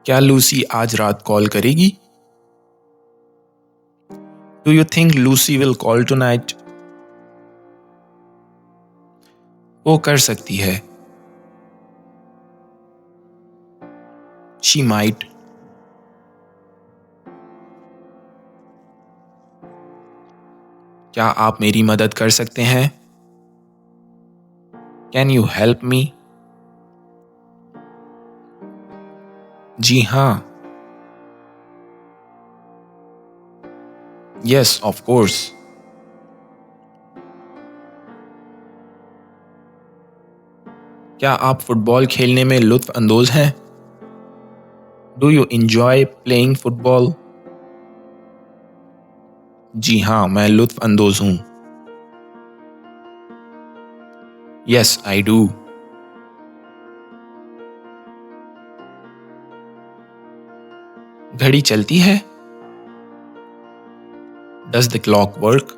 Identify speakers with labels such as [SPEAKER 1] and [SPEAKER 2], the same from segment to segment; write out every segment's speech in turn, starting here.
[SPEAKER 1] क्या लूसी आज रात कॉल करेगी? Do you think Lucy will call tonight? वो कर सकती है। She might. क्या आप मेरी मदद कर सकते हैं? Can you help me? जी हाँ। Yes of course. क्या आप फुटबॉल खेलने में लुत्फ अंदोज हैं? Do you enjoy playing football? जी हाँ, मैं लुत्फ अंदोज हूँ। Yes I do. घड़ी चलती है? Does the clock work?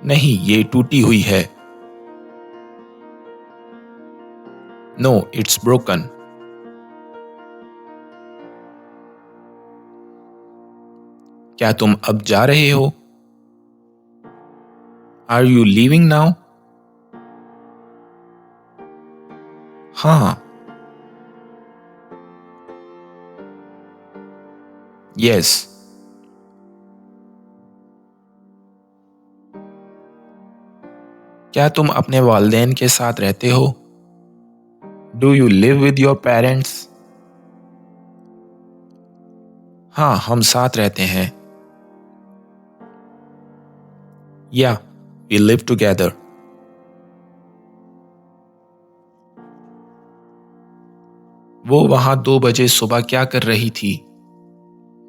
[SPEAKER 1] नहीं, ये टूटी हुई है। No it's broken. क्या तुम अब जा रहे हो? Are you leaving now? हाँ। यस। क्या तुम अपने वालिदैन के साथ रहते हो? Do you live with your parents? हाँ, हम साथ रहते हैं। या वी लिव टुगेदर। वो वहां 2 बजे सुबह क्या कर रही थी?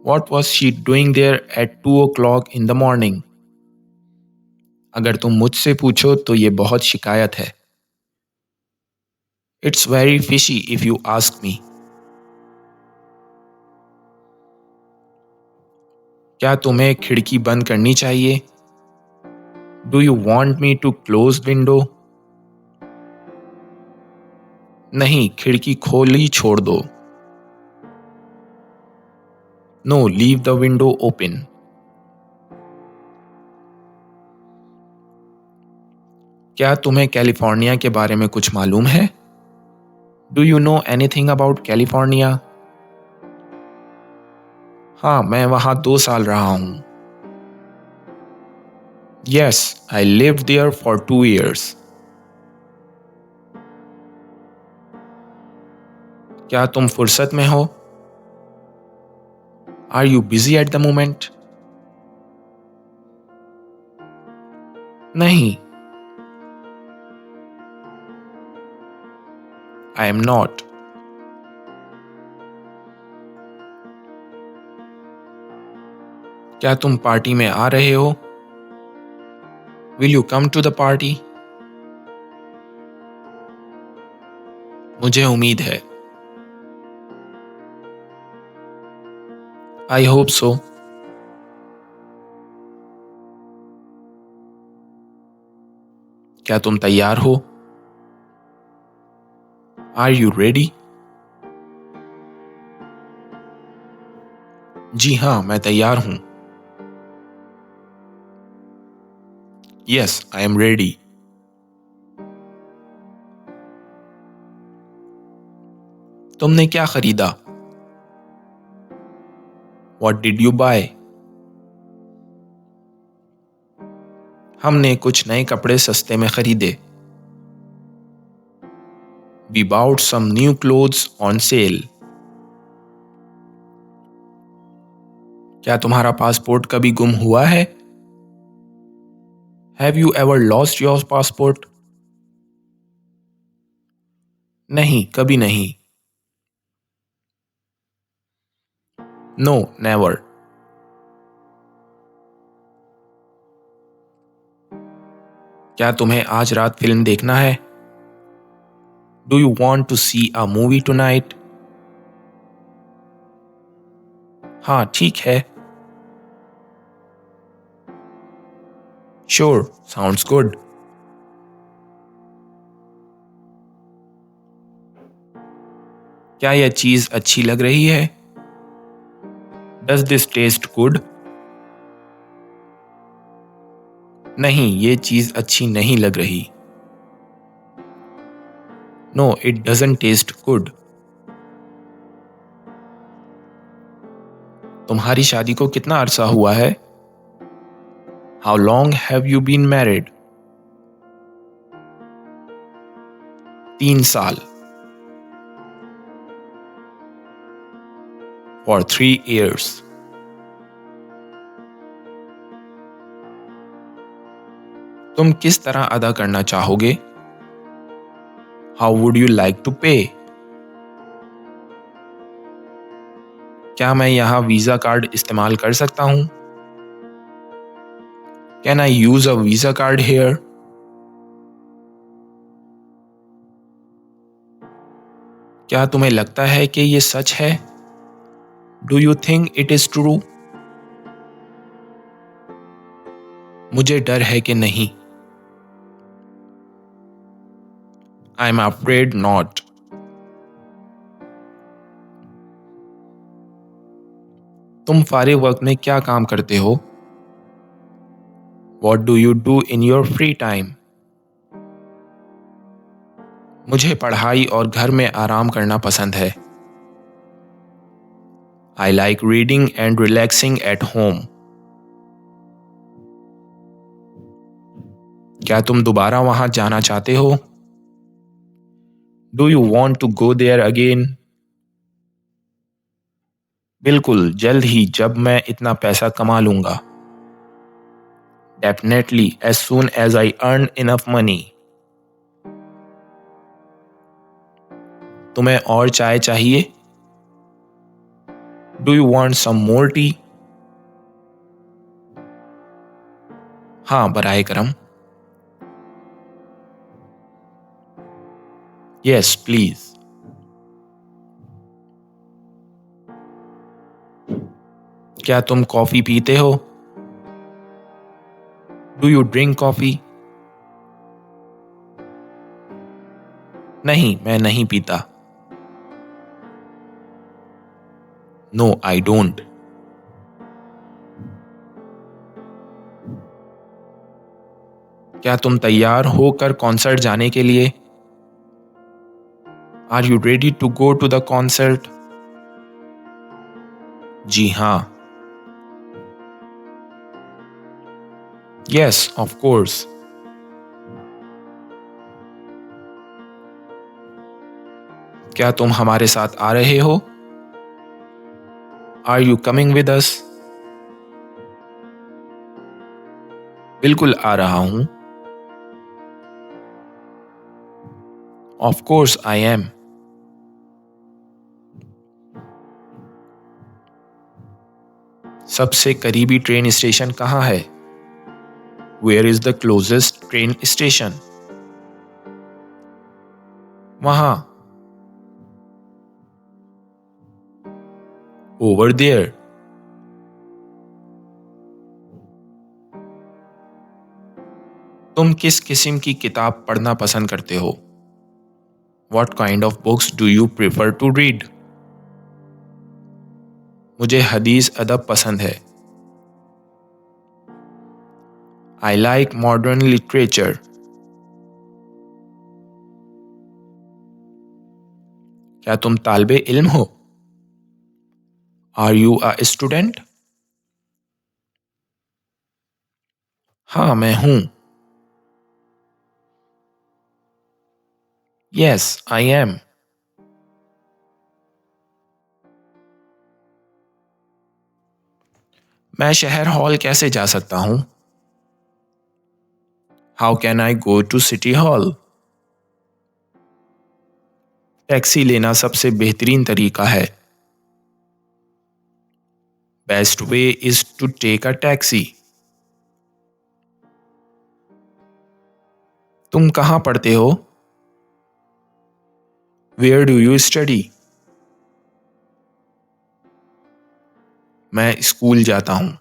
[SPEAKER 1] What was she doing there at 2 o'clock in the morning? अगर तुम मुझसे पूछो तो ये बहुत शिकायत है। It's very fishy if you ask me. क्या तुम्हें खिड़की बंद करनी चाहिए? Do you want me to close window? नहीं, खिड़की खोली छोड़ दो। No leave the window open. क्या तुम्हें कैलिफोर्निया के बारे में कुछ मालूम है? Do you know anything about California? हाँ, मैं वहां 2 साल रहा हूं। Yes I lived there for 2 years। क्या तुम फुर्सत में हो? Are you busy at the moment? नहीं, आई एम नॉट। क्या तुम पार्टी में आ रहे हो? Will you come to the party? मुझे उम्मीद है। I hope so. क्या तुम तैयार हो? Are you ready? जी हाँ, मैं तैयार हूं। Yes I am ready. तुमने क्या खरीदा? What did you buy? हमने कुछ नए कपड़े सस्ते में खरीदे। We bought some new clothes on sale. क्या तुम्हारा पासपोर्ट कभी गुम हुआ है? Have you ever lost your passport? नहीं, कभी नहीं। No never. क्या तुम्हें आज रात फिल्म देखना है? Do you want to see a movie tonight? हाँ, ठीक है। Sure, sounds good. क्या यह चीज अच्छी लग रही है? Does this taste good? नहीं, ये चीज अच्छी नहीं लग रही। No, it doesn't taste good. तुम्हारी शादी को कितना अरसा हुआ है? How long have you been married? 3 साल। For 3 years. तुम किस तरह अदा करना चाहोगे? How would you like to pay? क्या मैं यहाँ वीजा कार्ड इस्तेमाल कर सकता हूँ? Can I use a visa card here? क्या तुम्हें लगता है कि ये सच है? Do you think it is true? मुझे डर है कि नहीं। I'm afraid not. तुम फारिग वक्त में क्या काम करते हो? What do you do in your free time? मुझे पढ़ाई और घर में आराम करना पसंद है। I like reading and relaxing at home. क्या तुम दोबारा वहां जाना चाहते हो? Do you want to go there again? बिल्कुल, जल्द ही जब मैं इतना पैसा कमा लूंगा। Definitely, as soon as I earn enough money. तुम्हें और चाय चाहिए? Do you want some more tea? हाँ, बराए करम। Yes, please. क्या तुम कॉफी पीते हो? Do you drink coffee? नहीं, मैं नहीं पीता। No, I don't. क्या तुम तैयार होकर कॉन्सर्ट जाने के लिए? Are you ready to go to the concert? जी हाँ। Yes, of course. क्या तुम हमारे साथ आ रहे हो? Are you coming with us? बिल्कुल आ रहा हूं। Of course I am. सबसे करीबी ट्रेन स्टेशन कहाँ है? Where is the closest train station? वहां। Over there. तुम किस किस्म की किताब पढ़ना पसंद करते हो? What kind of books do you prefer to read? मुझे हदीस अदब पसंद है। I like modern literature. क्या तुम तालिबे इल्म हो? Are you a student? हाँ, मैं हूँ। Yes, I am. मैं शहर हॉल कैसे जा सकता हूँ? How can I go to City Hall? Taxi लेना सबसे बेहतरीन तरीका है। Best way is to take a taxi. तुम कहाँ पढ़ते हो? Where do you study? मैं स्कूल जाता हूँ।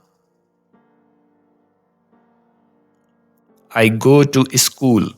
[SPEAKER 1] I go to school.